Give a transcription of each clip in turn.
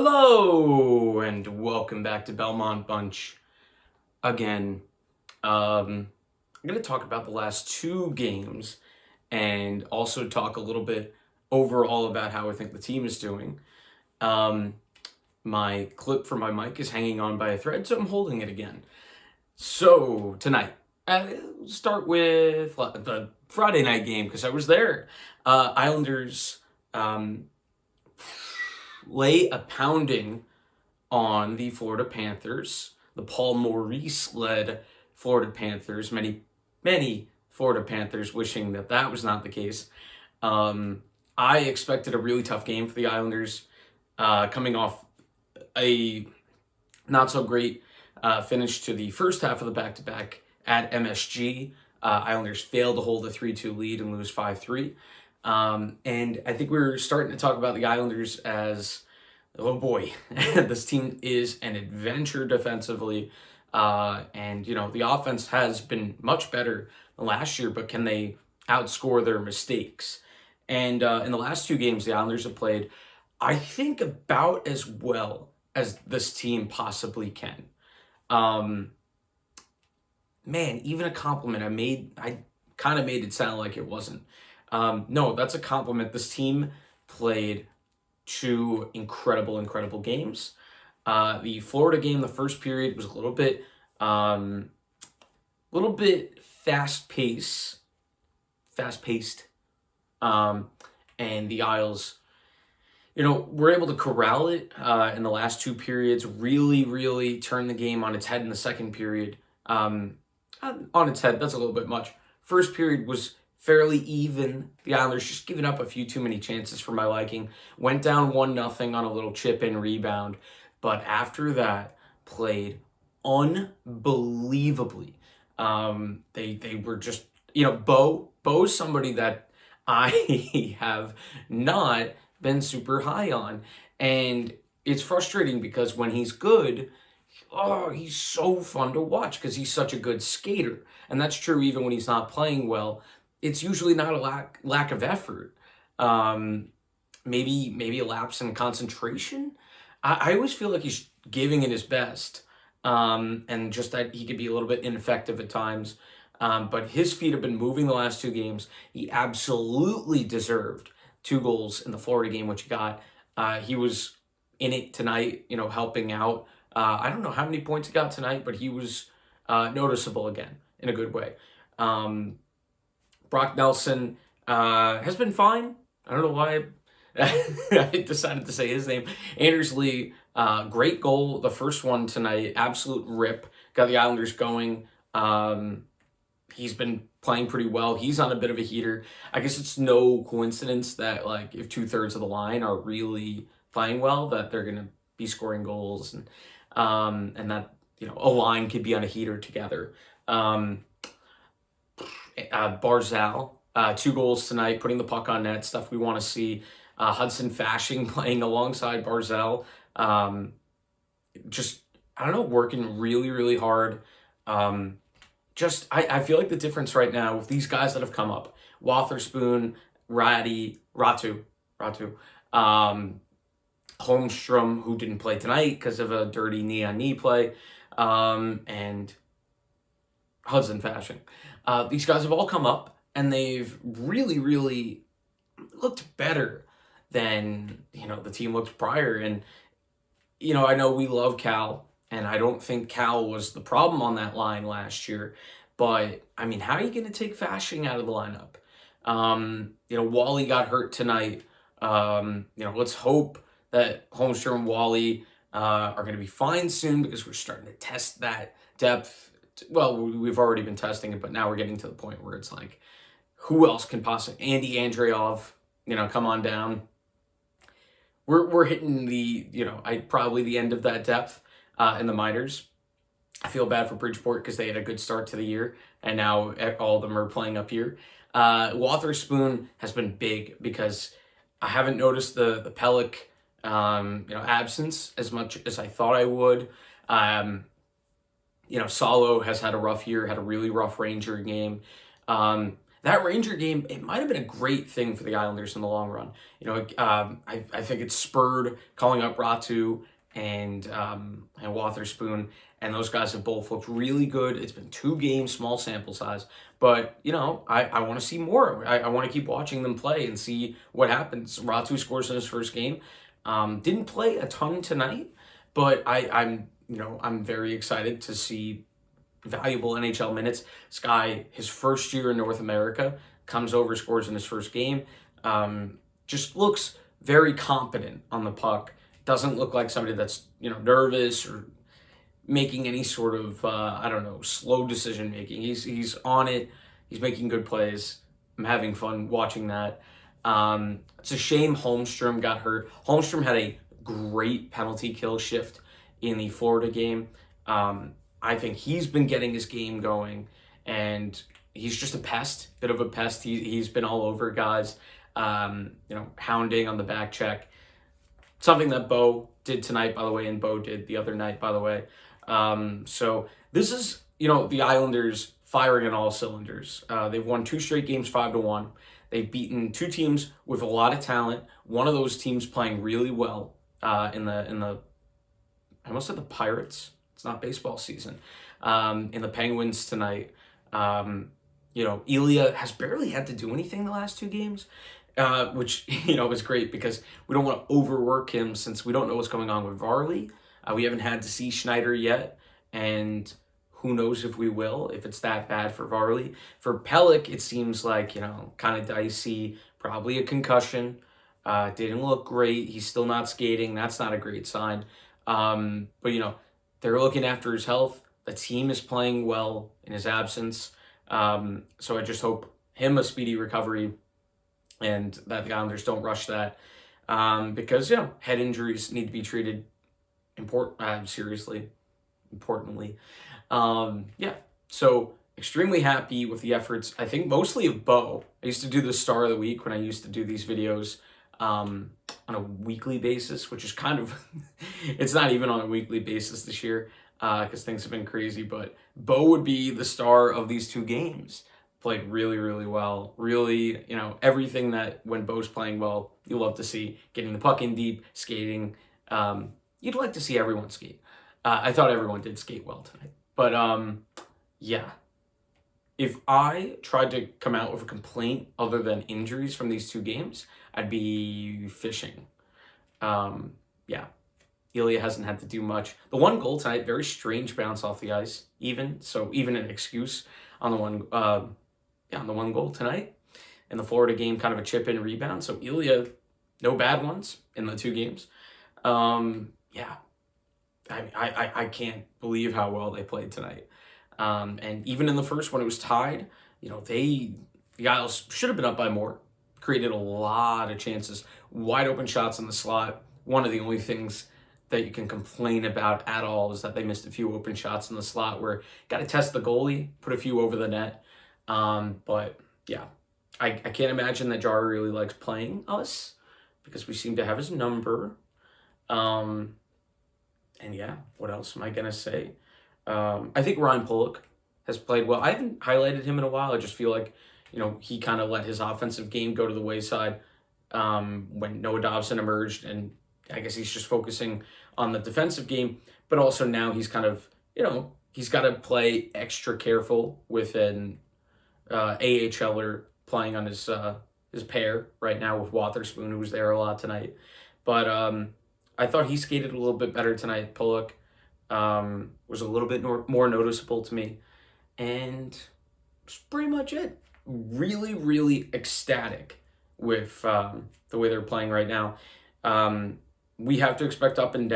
Hello and welcome back to Belmont Bunch again. I'm going to talk about the last two games and also talk a little bit overall about how I think the team is doing. Um, my clip for my mic is hanging on by a thread, so I'm holding it again. So tonight, start with the Friday night game because I was there. Islanders lay a pounding on the Florida Panthers, the Paul Maurice-led Florida Panthers. Many Florida Panthers wishing that that was not the case. I expected a really tough game for the Islanders, coming off a not so great finish to the first half of the back-to-back at MSG. Islanders failed to hold a 3-2 lead and lose 5-3. And I think we're starting to talk about the Islanders as, oh boy, this team is an adventure defensively. And, the offense has been much better than last year, but can they outscore their mistakes? And in the last two games the Islanders have played, I think about as well as this team possibly can. Man, even a compliment I kind of made it sound like it wasn't. No, that's a compliment. This team played two incredible games. The Florida game, the first period was a little bit fast paced, and the Isles, were able to corral it in the last two periods. Really turn the game on its head in the second period. On its head, that's a little bit much. First period was fairly even. The Islanders just giving up a few too many chances for my liking. Went down 1-0 on a little chip-in rebound. But after that, played unbelievably. They were just, Bo's somebody that I have not been super high on. And it's frustrating because when he's good, he's so fun to watch because he's such a good skater. And that's true even when he's not playing well. It's usually not a lack of effort. Maybe a lapse in concentration. I always feel like he's giving it his best, and just that he could be a little bit ineffective at times. But his feet have been moving the last two games. He absolutely deserved 2 goals in the Florida game, which he got. He was in it tonight, helping out. I don't know how many points he got tonight, but he was noticeable again in a good way. Brock Nelson has been fine. I don't know why I decided to say his name. Anders Lee, great goal. The first one tonight, absolute rip. Got the Islanders going. He's been playing pretty well. He's on a bit of a heater. I guess it's no coincidence that if 2/3 of the line are really playing well, that they're gonna be scoring goals, and that a line could be on a heater together. Barzal, 2 goals tonight, putting the puck on net, stuff we want to see. Hudson Fasching playing alongside Barzal. Just, I don't know, working really hard. I feel like the difference right now with these guys that have come up, Wotherspoon, Ratu, Holmstrom, who didn't play tonight because of a dirty knee-on-knee play, and Hudson Fasching. These guys have all come up, and they've really looked better than, the team looked prior. And, I know we love Cal, and I don't think Cal was the problem on that line last year. But, how are you going to take Fasching out of the lineup? Wally got hurt tonight. Let's hope that Holmstrom and Wally are going to be fine soon, because we're starting to test that depth. Well, we've already been testing it, but now we're getting to the point where it's like, who else can possibly? Andy Andreov, come on down. We're hitting the, probably the end of that depth in the minors. I feel bad for Bridgeport because they had a good start to the year, and now all of them are playing up here. Wotherspoon has been big because I haven't noticed the Pelech, absence as much as I thought I would. Salo has had a rough year, had a really rough Ranger game. that Ranger game, it might have been a great thing for the Islanders in the long run. I think it spurred calling up Ratu and Wotherspoon, and those guys have both looked really good. It's been 2 games, small sample size, but I want to see more. I want to keep watching them play and see what happens. Ratu scores in his first game. Didn't play a ton tonight, but I'm very excited to see valuable NHL minutes. This guy, his first year in North America, comes over, scores in his first game. Just looks very competent on the puck. Doesn't look like somebody that's nervous or making any sort of slow decision making. He's on it. He's making good plays. I'm having fun watching that. It's a shame Holmstrom got hurt. Holmstrom had a great penalty kill shift in the Florida game. I think he's been getting his game going, and he's just a bit of a pest. He's been all over guys, hounding on the back check. Something that Bo did tonight, by the way, and Bo did the other night, by the way. So this is, the Islanders firing on all cylinders. They've won 2 straight games, 5-1. They've beaten 2 teams with a lot of talent. One of those teams playing really well in the I almost said the Pirates. It's not baseball season. In the Penguins tonight. Ilya has barely had to do anything the last 2 games. Which, is great because we don't want to overwork him since we don't know what's going on with Varley. We haven't had to see Schneider yet, and who knows if we will, if it's that bad for Varley. For Pelech, it seems like, kind of dicey, probably a concussion. Didn't look great. He's still not skating. That's not a great sign. But, they're looking after his health. The team is playing well in his absence. So I just hope him a speedy recovery, and that the Islanders don't rush that, because head injuries need to be treated importantly. So extremely happy with the efforts. I think mostly of Bo. I used to do the Star of the Week when I used to do these videos on a weekly basis, which is kind of it's not even on a weekly basis this year because things have been crazy. But Bo would be the star of these 2 games. Played really, really well. Really, everything that when Bo's playing well, you love to see. Getting the puck in deep, skating. You'd like to see everyone skate. I thought everyone did skate well tonight. But, if I tried to come out with a complaint other than injuries from these 2 games, I'd be fishing. Ilya hasn't had to do much. The 1 goal tonight, very strange bounce off the ice, even. So even an excuse on the one goal tonight. In the Florida game, kind of a chip-in rebound. So Ilya, no bad ones in the 2 games. I can't believe how well they played tonight. And even in the first one, it was tied. The Isles should have been up by more. Created a lot of chances. Wide open shots in the slot. One of the only things that you can complain about at all is that they missed a few open shots in the slot where got to test the goalie, put a few over the net. But yeah, I can't imagine that Jari really likes playing us because we seem to have his number. And yeah, what else am I going to say? I think Ryan Pulock has played well. I haven't highlighted him in a while. I just feel like, he kind of let his offensive game go to the wayside when Noah Dobson emerged. And I guess he's just focusing on the defensive game. But also now he's kind of, he's got to play extra careful with an AHLer playing on his pair right now with Wotherspoon, who was there a lot tonight. But I thought he skated a little bit better tonight. Pulock was a little bit more noticeable to me. And that's pretty much it. Really, really ecstatic with the way they're playing right now. We have to expect ups and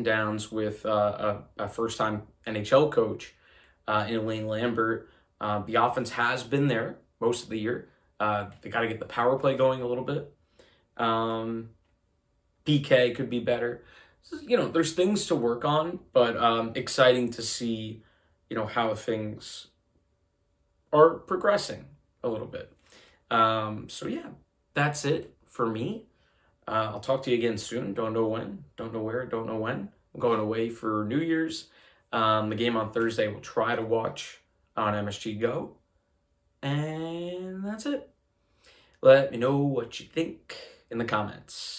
downs with a first-time NHL coach in Lane Lambert. The offense has been there most of the year. They got to get the power play going a little bit. PK could be better. So, there's things to work on, but exciting to see, how things are progressing a little bit. So yeah, that's it for me. I'll talk to you again soon. Don't know when, don't know where, don't know when. I'm going away for New Year's. The game on Thursday we'll try to watch on MSG Go. And that's it. Let me know what you think in the comments.